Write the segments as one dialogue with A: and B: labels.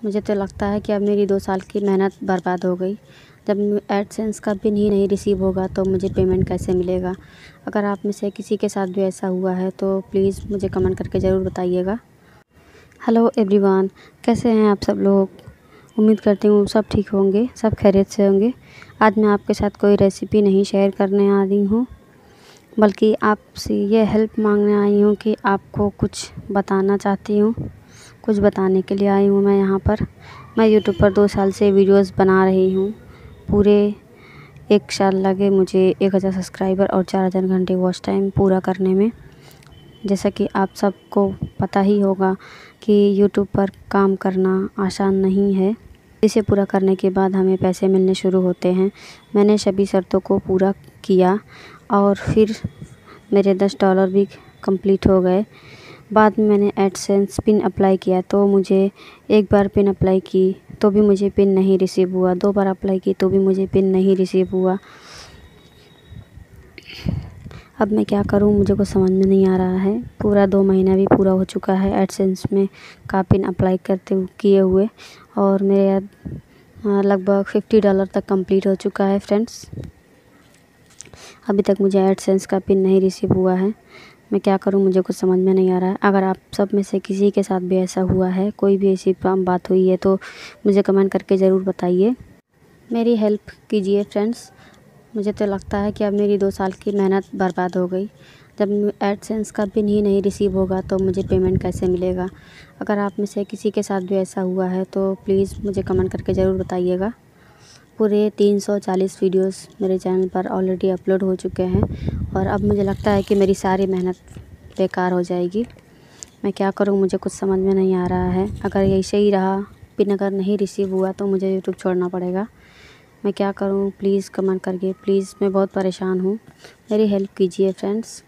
A: मुझे तो लगता है कि अब मेरी 2 साल की मेहनत बर्बाद हो गई। जब एडसेंस का पिन ही नहीं रिसीव होगा तो मुझे पेमेंट कैसे मिलेगा? अगर आप में से किसी के साथ भी ऐसा हुआ है तो प्लीज़ मुझे कमेंट करके ज़रूर बताइएगा। हेलो एवरीवन, कैसे हैं आप सब लोग? उम्मीद करती हूँ सब ठीक होंगे, सब खैरियत से होंगे। आज मैं आपके साथ कोई रेसिपी नहीं शेयर करने आ रही हूँ, बल्कि आपसे ये हेल्प मांगने आई हूँ कि आपको कुछ बताना चाहती हूँ। कुछ बताने के लिए आई हूँ मैं यहाँ पर। मैं यूट्यूब पर 2 साल से वीडियोस बना रही हूँ। पूरे 1 साल लगे मुझे 1000 सब्सक्राइबर और 4000 घंटे वॉच टाइम पूरा करने में। जैसा कि आप सबको पता ही होगा कि यूट्यूब पर काम करना आसान नहीं है। इसे पूरा करने के बाद हमें पैसे मिलने शुरू होते हैं। मैंने सभी शर्तों को पूरा किया और फिर मेरे $10 भी कंप्लीट हो गए। बाद में मैंने एडसेंस पिन अप्लाई किया तो मुझे एक बार पिन अप्लाई की तो भी मुझे पिन नहीं रिसीव हुआ, 2 बार अप्लाई की तो भी मुझे पिन नहीं रिसीव हुआ। अब मैं क्या करूं, मुझे कुछ समझ में नहीं आ रहा है। पूरा 2 महीना भी पूरा हो चुका है एडसेंस में का पिन अप्लाई किए हुए और मेरे लगभग $50 तक कंप्लीट हो चुका है फ्रेंड्स। अभी तक मुझे एडसेंस का पिन नहीं रिसीव हुआ है। मैं क्या करूं, मुझे कुछ समझ में नहीं आ रहा है। अगर आप सब में से किसी के साथ भी ऐसा हुआ है, कोई भी ऐसी बात हुई है तो मुझे कमेंट करके ज़रूर बताइए। मेरी हेल्प कीजिए फ्रेंड्स। मुझे तो लगता है कि अब मेरी 2 साल की मेहनत बर्बाद हो गई। जब एडसेंस का पिन ही नहीं रिसीव होगा तो मुझे पेमेंट कैसे मिलेगा? अगर आप में से किसी के साथ भी ऐसा हुआ है तो प्लीज़ मुझे कमेंट करके ज़रूर बताइएगा। पूरे 340 वीडियोस मेरे चैनल पर ऑलरेडी अपलोड हो चुके हैं और अब मुझे लगता है कि मेरी सारी मेहनत बेकार हो जाएगी। मैं क्या करूं, मुझे कुछ समझ में नहीं आ रहा है। अगर ऐसे ही रहा, पिन अगर नहीं रिसीव हुआ तो मुझे यूट्यूब छोड़ना पड़ेगा। मैं क्या करूं, प्लीज़ कमेंट करके, प्लीज़। मैं बहुत परेशान हूं, मेरी हेल्प कीजिए फ्रेंड्स।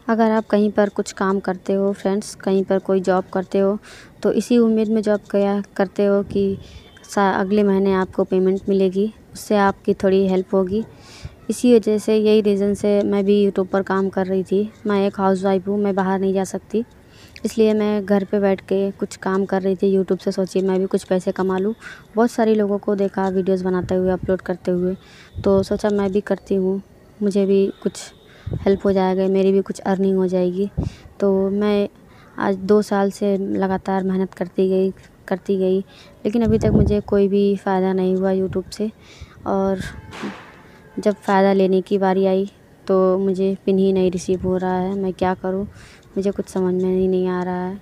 A: अगर आप कहीं पर कुछ काम करते हो फ्रेंड्स, कहीं पर कोई जॉब करते हो तो इसी उम्मीद में जॉब करते हो कि अगले महीने आपको पेमेंट मिलेगी, उससे आपकी थोड़ी हेल्प होगी। इसी वजह से, यही रीज़न से मैं भी यूट्यूब पर काम कर रही थी। मैं एक हाउसवाइफ हूँ, मैं बाहर नहीं जा सकती, इसलिए मैं घर पे बैठ के कुछ काम कर रही थी यूट्यूब से। सोची मैं भी कुछ पैसे कमा लूँ। बहुत सारी लोगों को देखा वीडियोस बनाते हुए, अपलोड करते हुए, तो सोचा मैं भी करती हूँ, मुझे भी कुछ हेल्प हो जाएगा, मेरी भी कुछ अर्निंग हो जाएगी। तो मैं आज 2 साल से लगातार मेहनत करती गई, लेकिन अभी तक मुझे कोई भी फ़ायदा नहीं हुआ यूट्यूब से। और जब फ़ायदा लेने की बारी आई तो मुझे पिन ही नहीं रिसीव हो रहा है। मैं क्या करूं, मुझे कुछ समझ में ही नहीं आ रहा है।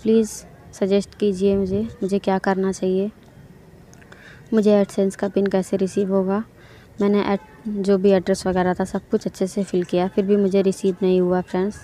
A: प्लीज़ सजेस्ट कीजिए मुझे क्या करना चाहिए। मुझे एडसेंस का पिन कैसे रिसीव होगा? मैंने जो भी एड्रेस वगैरह था सब कुछ अच्छे से फिल किया, फिर भी मुझे रिसीव नहीं हुआ फ्रेंड्स।